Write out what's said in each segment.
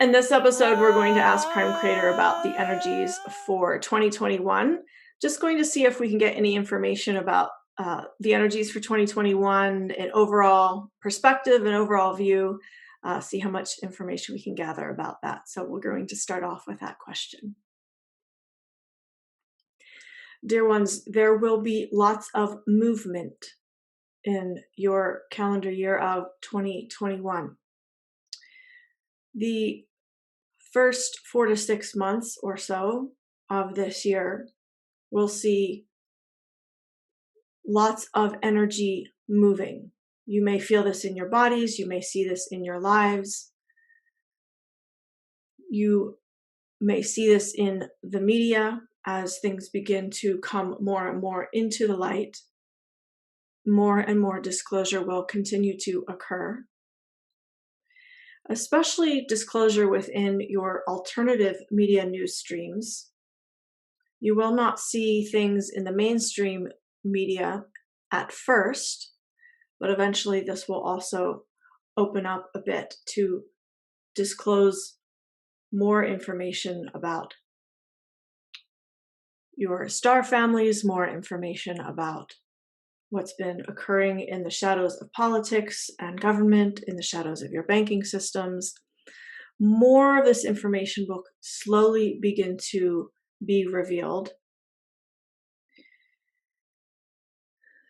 In this episode, we're going to ask Prime Creator about the energies for 2021. Just going to see if we can get any information about the energies for 2021, an overall perspective, an overall view, see how much information we can gather about that. So we're going to start off with that question. Dear ones, there will be lots of movement in your calendar year of 2021. The first 4 to 6 months or so of this year, we'll see lots of energy moving. You may feel this in your bodies, you may see this in your lives. You may see this in the media as things begin to come more and more into the light. More and more disclosure will continue to occur, especially disclosure within your alternative media news streams. You will not see things in the mainstream media at first, but eventually this will also open up a bit to disclose more information about your star families, more information about what's been occurring in the shadows of politics and government, in the shadows of your banking systems. More of this information will slowly begin to be revealed.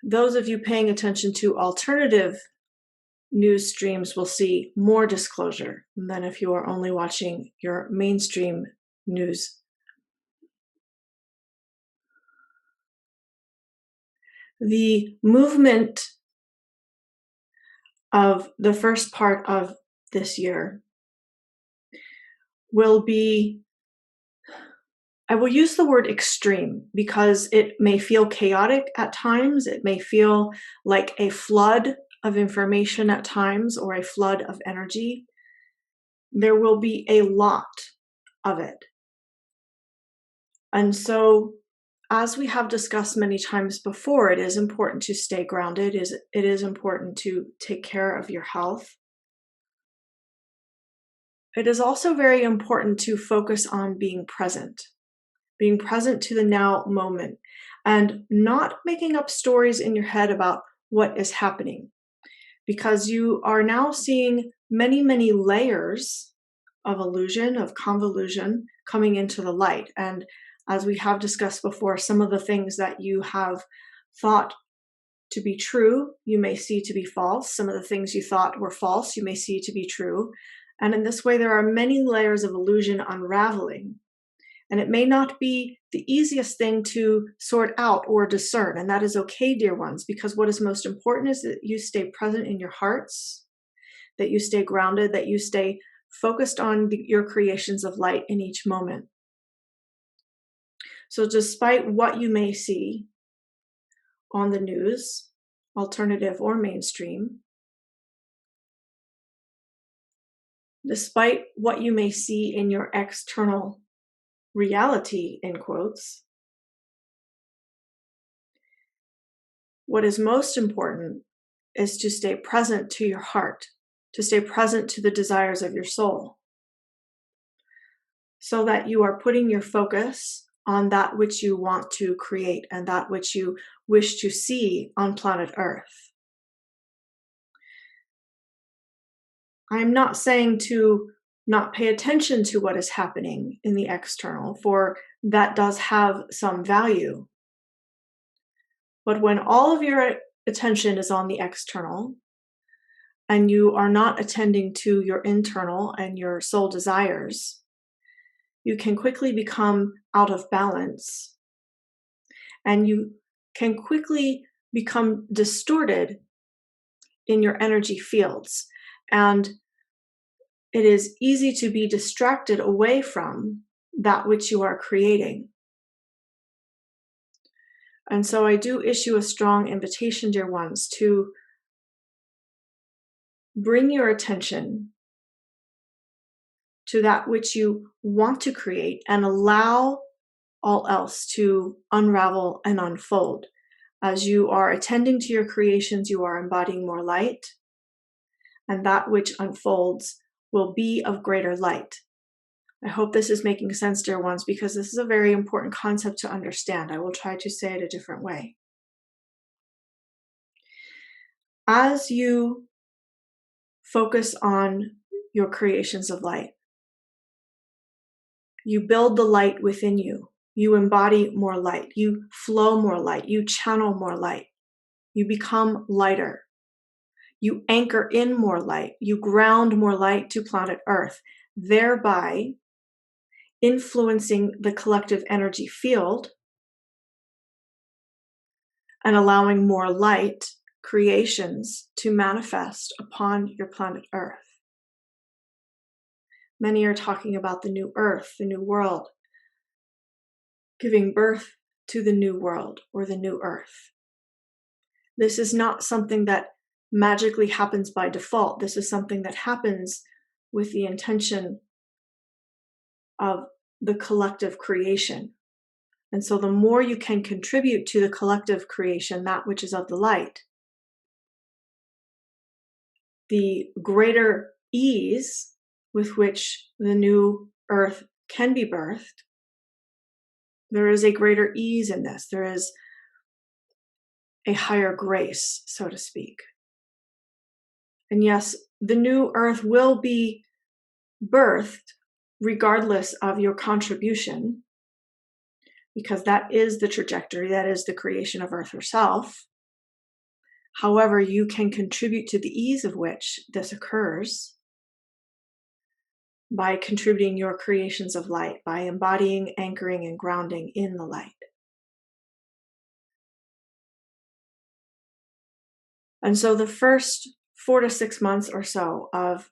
Those of you paying attention to alternative news streams will see more disclosure than if you are only watching your mainstream news. The movement of the first part of this year will be, I will use the word extreme because it may feel chaotic at times. It may feel like a flood of information at times or a flood of energy. There will be a lot of it. And so, as we have discussed many times before, it is important to stay grounded. It is important to take care of your health. It is also very important to focus on being present to the now moment, and not making up stories in your head about what is happening, because you are now seeing many, many layers of illusion, of convolution coming into the light. And as we have discussed before, some of the things that you have thought to be true, you may see to be false. Some of the things you thought were false, you may see to be true. And in this way, there are many layers of illusion unraveling. And it may not be the easiest thing to sort out or discern. And that is okay, dear ones, because what is most important is that you stay present in your hearts, that you stay grounded, that you stay focused on your creations of light in each moment. So despite what you may see on the news, alternative or mainstream, despite what you may see in your external reality, in quotes, what is most important is to stay present to your heart, to stay present to the desires of your soul, so that you are putting your focus on that which you want to create and that which you wish to see on planet Earth. I'm not saying to not pay attention to what is happening in the external, for that does have some value. But when all of your attention is on the external, and you are not attending to your internal and your soul desires, you can quickly become out of balance, and you can quickly become distorted in your energy fields. And it is easy to be distracted away from that which you are creating. And so I do issue a strong invitation, dear ones, to bring your attention to that which you want to create and allow all else to unravel and unfold. As you are attending to your creations, you are embodying more light, and that which unfolds will be of greater light. I hope this is making sense, dear ones, because this is a very important concept to understand. I will try to say it a different way. As you focus on your creations of light, you build the light within you. You embody more light. You flow more light. You channel more light. You become lighter. You anchor in more light. You ground more light to planet Earth, thereby influencing the collective energy field and allowing more light creations to manifest upon your planet Earth. Many are talking about the new Earth, the new world, giving birth to the new world or the new Earth. This is not something that magically happens by default. This is something that happens with the intention of the collective creation. And so the more you can contribute to the collective creation, that which is of the light, the greater ease with which the new Earth can be birthed. There is a greater ease in this. There is a higher grace, so to speak. And yes, the new Earth will be birthed regardless of your contribution, because that is the trajectory, that is the creation of Earth herself. However, you can contribute to the ease of which this occurs by contributing your creations of light, by embodying, anchoring, and grounding in the light. And so the first 4 to 6 months or so of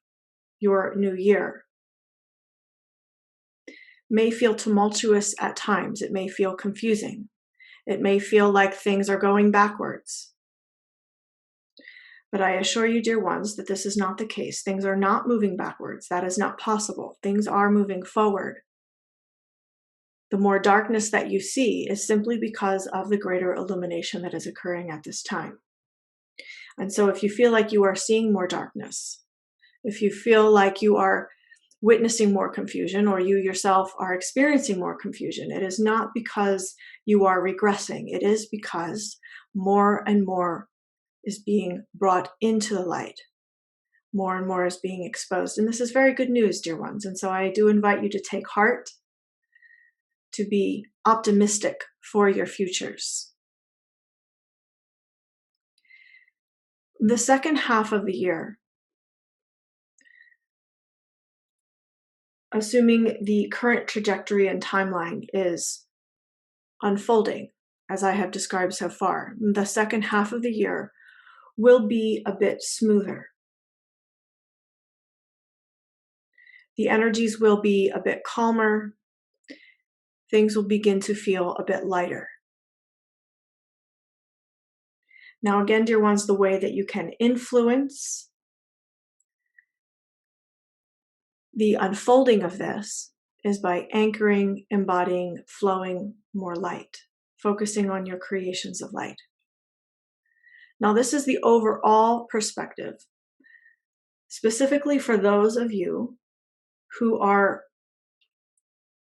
your new year may feel tumultuous at times. It may feel confusing. It may feel like things are going backwards. But I assure you, dear ones, that this is not the case. Things are not moving backwards. That is not possible. Things are moving forward. The more darkness that you see is simply because of the greater illumination that is occurring at this time. And so if you feel like you are seeing more darkness, if you feel like you are witnessing more confusion, or you yourself are experiencing more confusion, it is not because you are regressing. It is because more and more is being brought into the light. More and more is being exposed. And this is very good news, dear ones. And so I do invite you to take heart, to be optimistic for your futures. The second half of the year, assuming the current trajectory and timeline is unfolding, as I have described so far, the second half of the year will be a bit smoother. The energies will be a bit calmer. Things will begin to feel a bit lighter. Now, again, dear ones, the way that you can influence the unfolding of this is by anchoring, embodying, flowing more light, focusing on your creations of light. Now, this is the overall perspective, specifically for those of you who are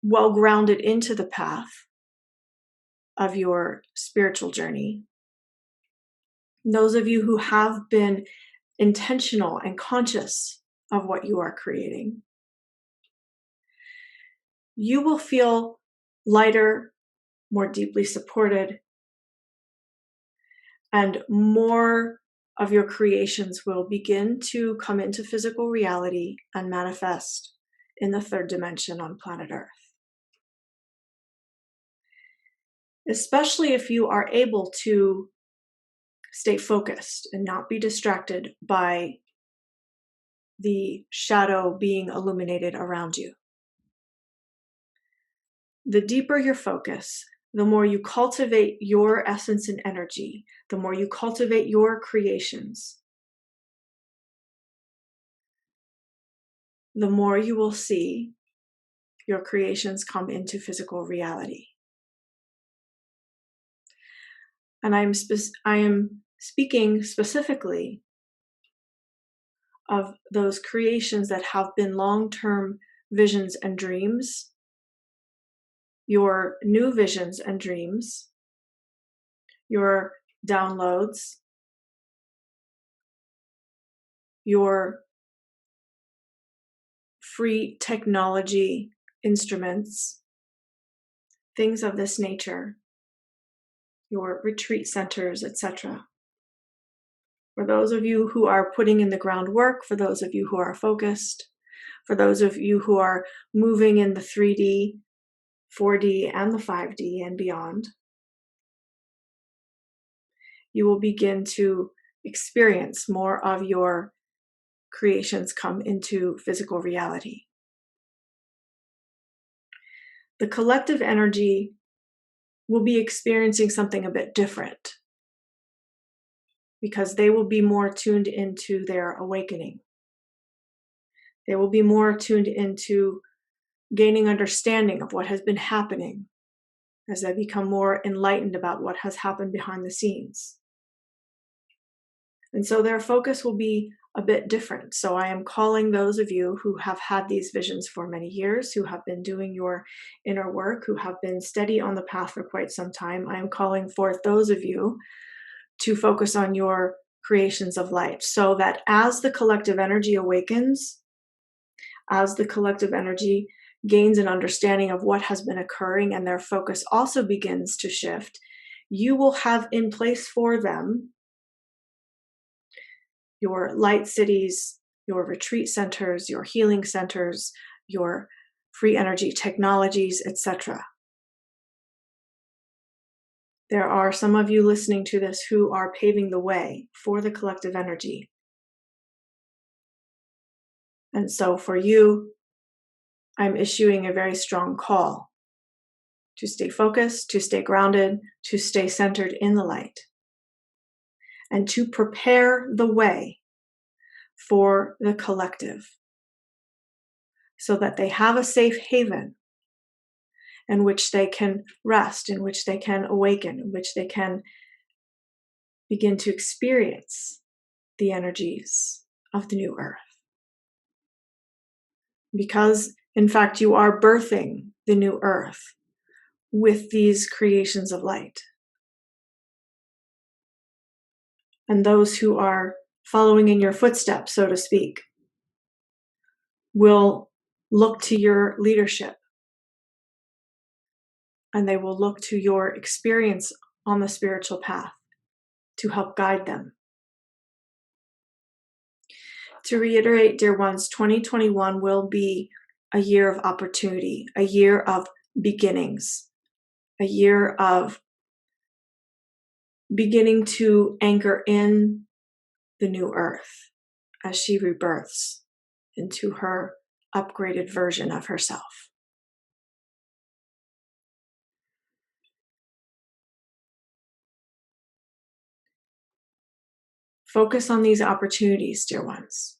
well grounded into the path of your spiritual journey. Those of you who have been intentional and conscious of what you are creating. You will feel lighter, more deeply supported, and more of your creations will begin to come into physical reality and manifest in the third dimension on planet Earth. Especially if you are able to stay focused and not be distracted by the shadow being illuminated around you. The deeper your focus, the more you cultivate your essence and energy, the more you cultivate your creations, the more you will see your creations come into physical reality. And I am speaking specifically of those creations that have been long-term visions and dreams, your new visions and dreams, your downloads, your free technology instruments, things of this nature, your retreat centers, etc. For those of you who are putting in the groundwork, for those of you who are focused, for those of you who are moving in the 3D, 4D, and the 5D and beyond, you will begin to experience more of your creations come into physical reality. The collective energy will be experiencing something a bit different because they will be more tuned into their awakening. They will be more tuned into gaining understanding of what has been happening as they become more enlightened about what has happened behind the scenes. And so their focus will be a bit different. So I am calling those of you who have had these visions for many years, who have been doing your inner work, who have been steady on the path for quite some time. I am calling forth those of you to focus on your creations of light so that as the collective energy awakens, as the collective energy gains an understanding of what has been occurring and their focus also begins to shift, you will have in place for them your light cities, your retreat centers, your healing centers, your free energy technologies, etc. There are some of you listening to this who are paving the way for the collective energy. And so for you, I'm issuing a very strong call to stay focused, to stay grounded, to stay centered in the light, and to prepare the way for the collective so that they have a safe haven in which they can rest, in which they can awaken, in which they can begin to experience the energies of the new earth. Because, in fact, you are birthing the new earth with these creations of light. And those who are following in your footsteps, so to speak, will look to your leadership and they will look to your experience on the spiritual path to help guide them. To reiterate, dear ones, 2021 will be a year of opportunity, a year of beginnings, a year of beginning to anchor in the new earth as she rebirths into her upgraded version of herself. Focus on these opportunities, dear ones.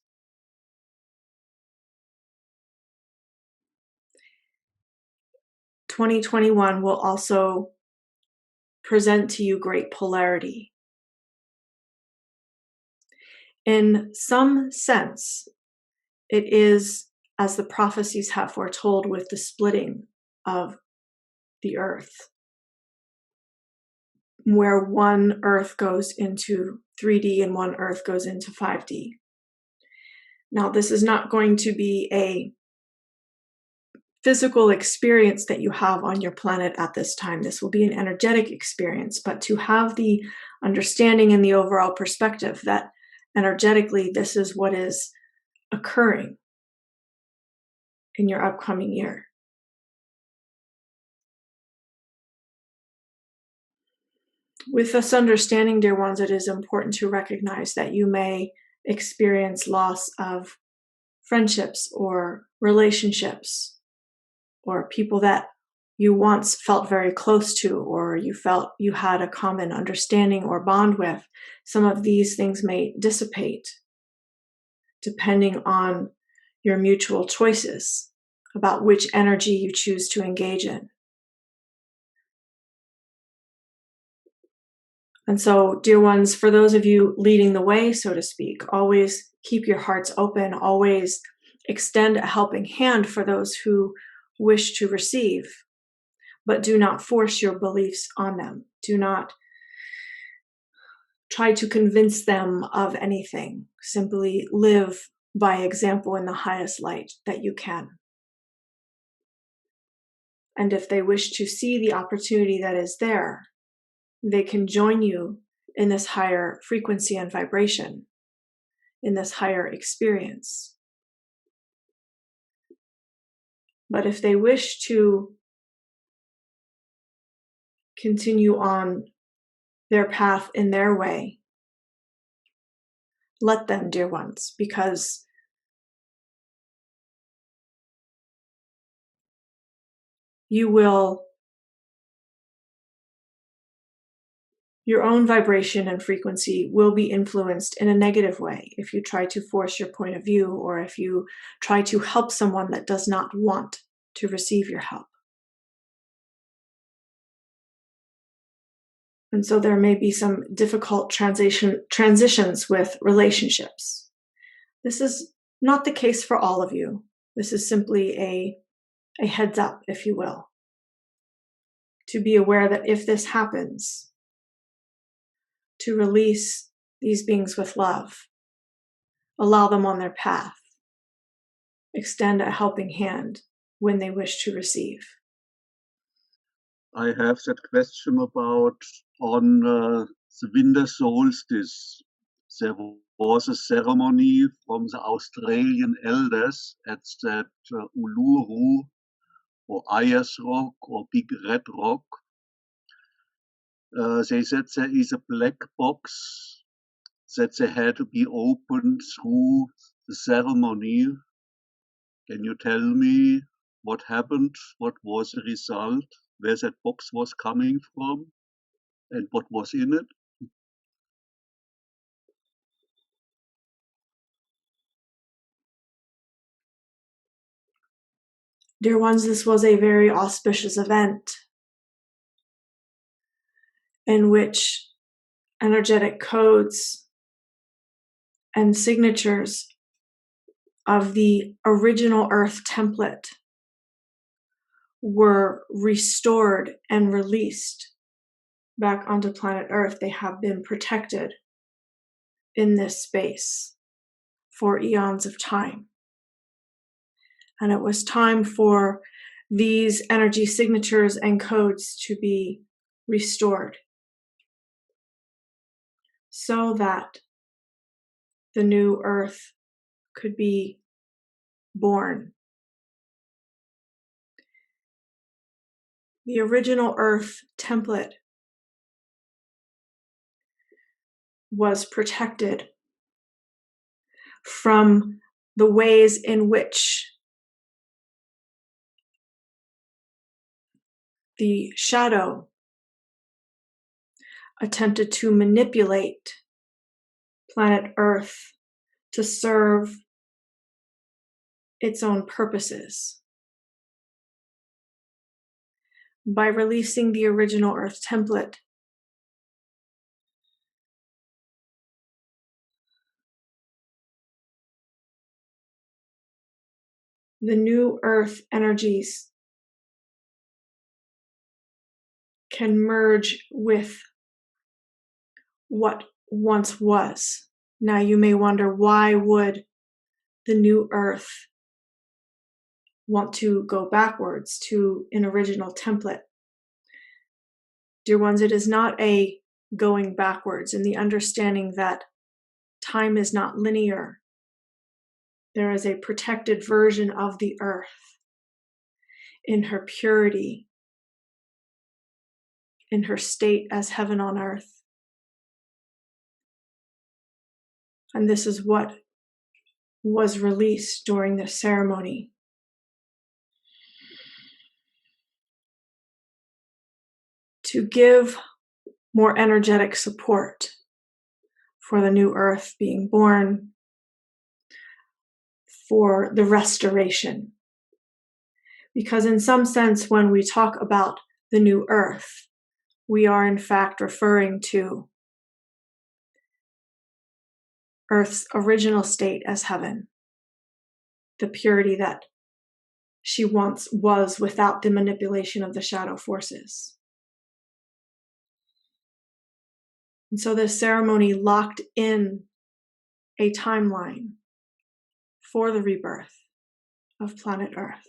"2021 will also present to you great polarity. In some sense, it is as the prophecies have foretold with the splitting of the earth, where one earth goes into 3D and one earth goes into 5D. Now, this is not going to be a physical experience that you have on your planet at this time. This will be an energetic experience, but to have the understanding and the overall perspective that energetically this is what is occurring in your upcoming year. With this understanding, dear ones, it is important to recognize that you may experience loss of friendships or relationships or people that you once felt very close to or you felt you had a common understanding or bond with. Some of these things may dissipate depending on your mutual choices about which energy you choose to engage in. And so, dear ones, for those of you leading the way, so to speak, always Keep your hearts open. Always extend a helping hand for those who wish to receive, but do not force your beliefs on them. Do not try to convince them of anything. Simply live by example in the highest light that you can. And if they wish to see the opportunity that is there, they can join you in this higher frequency and vibration, in this higher experience. But if they wish to continue on their path in their way, let them, dear ones, because your own vibration and frequency will be influenced in a negative way if you try to force your point of view, or if you try to help someone that does not want to receive your help. And so there may be some difficult transitions with relationships. This is not the case for all of you. This is simply a heads up, if you will, to be aware that if this happens, to release these beings with love, allow them on their path, extend a helping hand when they wish to receive. I have that question about on the winter solstice. There was a ceremony from the Australian elders at that Uluru or Ayers Rock or Big Red Rock. They said there is a black box that they had to be opened through the ceremony. Can you tell me what happened? What was the result? Where that box was coming from? And what was in it? Dear ones, this was a very auspicious event in which energetic codes and signatures of the original Earth template were restored and released back onto planet Earth. They have been protected in this space for eons of time. And it was time for these energy signatures and codes to be restored so that the new Earth could be born. The original Earth template was protected from the ways in which the shadow attempted to manipulate planet Earth to serve its own purposes. By releasing the original Earth template, the new Earth energies can merge with what once was. Now you may wonder, why would the new Earth want to go backwards to an original template? Dear ones, it is not a going backwards in the understanding that time is not linear. There is a protected version of the Earth in her purity, in her state as heaven on earth. And this is what was released during this ceremony. To give more energetic support for the new Earth being born, for the restoration. Because in some sense, when we talk about the new Earth, we are in fact referring to Earth's original state as heaven, the purity that she once was without the manipulation of the shadow forces. And so this ceremony locked in a timeline for the rebirth of planet Earth.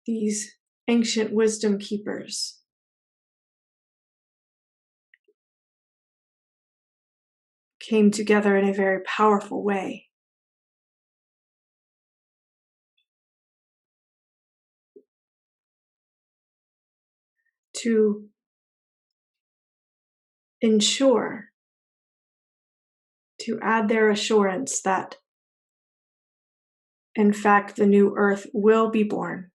These ancient wisdom keepers came together in a very powerful way to ensure, to add their assurance that, in fact, the new Earth will be born.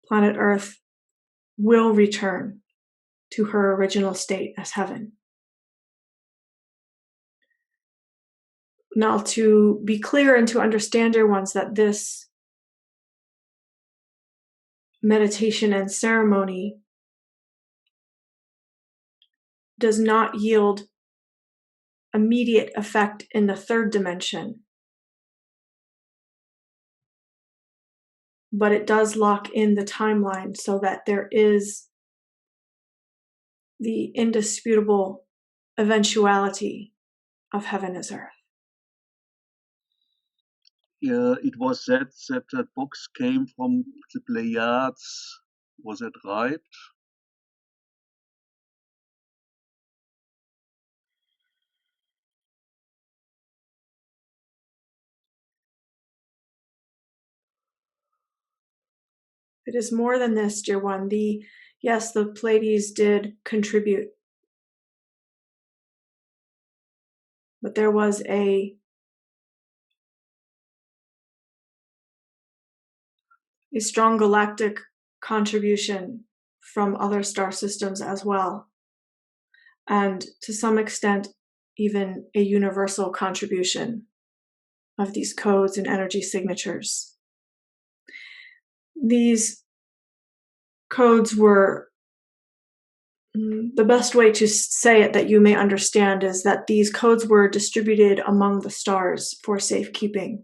Planet Earth will return to her original state as heaven. Now, to be clear and to understand, dear ones, that this meditation and ceremony does not yield immediate effect in the third dimension, but it does lock in the timeline so that there is the indisputable eventuality of heaven as earth. It was said that that box came from the Pleiades. Was it right? It is more than this, dear one. Yes, the Pleiades did contribute, but there was a strong galactic contribution from other star systems as well, and to some extent, even a universal contribution of these codes and energy signatures. These codes were, the best way to say it that you may understand is that these codes were distributed among the stars for safekeeping.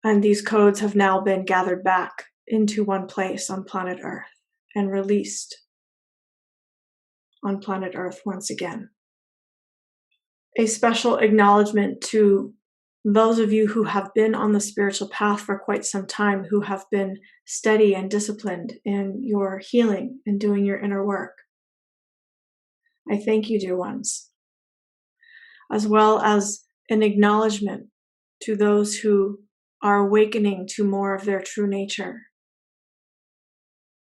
And these codes have now been gathered back into one place on planet Earth and released on planet Earth once again. A special acknowledgement to those of you who have been on the spiritual path for quite some time, who have been steady and disciplined in your healing and doing your inner work. I thank you, dear ones, as well as an acknowledgement to those who are awakening to more of their true nature,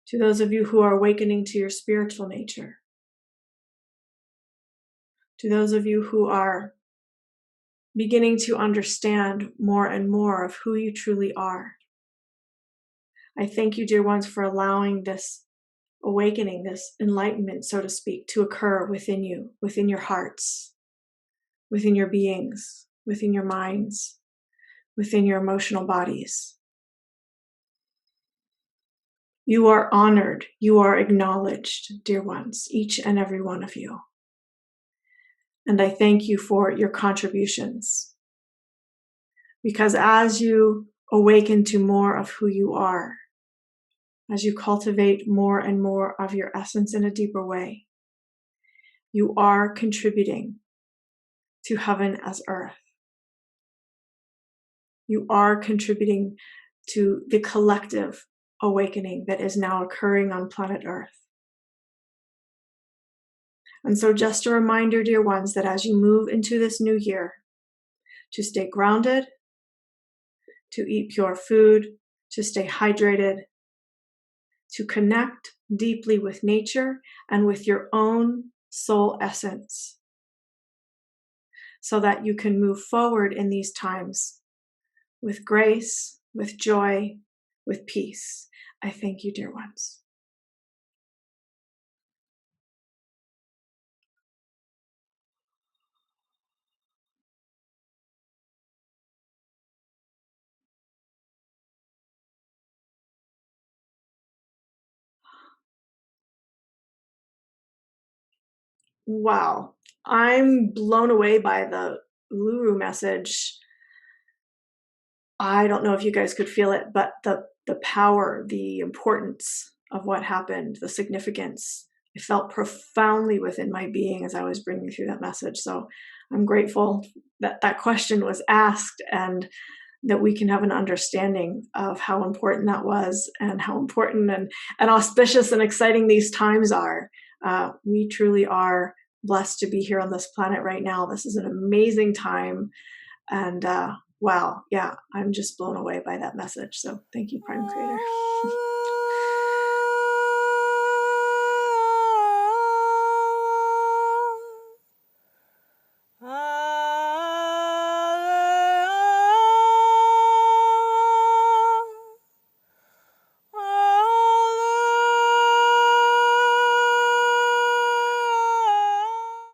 to those of you who are awakening to your spiritual nature, to those of you who are beginning to understand more and more of who you truly are. I thank you, dear ones, for allowing this awakening, this enlightenment, so to speak, to occur within you, within your hearts, within your beings, within your minds, within your emotional bodies. You are honored, you are acknowledged, dear ones, each and every one of you. And I thank you for your contributions. Because as you awaken to more of who you are, as you cultivate more and more of your essence in a deeper way, you are contributing to heaven as earth. You are contributing to the collective awakening that is now occurring on planet Earth. And so just a reminder, dear ones, that as you move into this new year, to stay grounded, to eat pure food, to stay hydrated, to connect deeply with nature and with your own soul essence, so that you can move forward in these times with grace, with joy, with peace. I thank you, dear ones. Wow. I'm blown away by the Uluru message. I don't know if you guys could feel it, but the power, the importance of what happened, the significance, I felt profoundly within my being as I was bringing through that message. So I'm grateful that that question was asked and that we can have an understanding of how important that was and how important and auspicious and exciting these times are. We truly are blessed to be here on this planet right now. This is an amazing time. And wow, yeah, I'm just blown away by that message. So thank you, Prime Creator.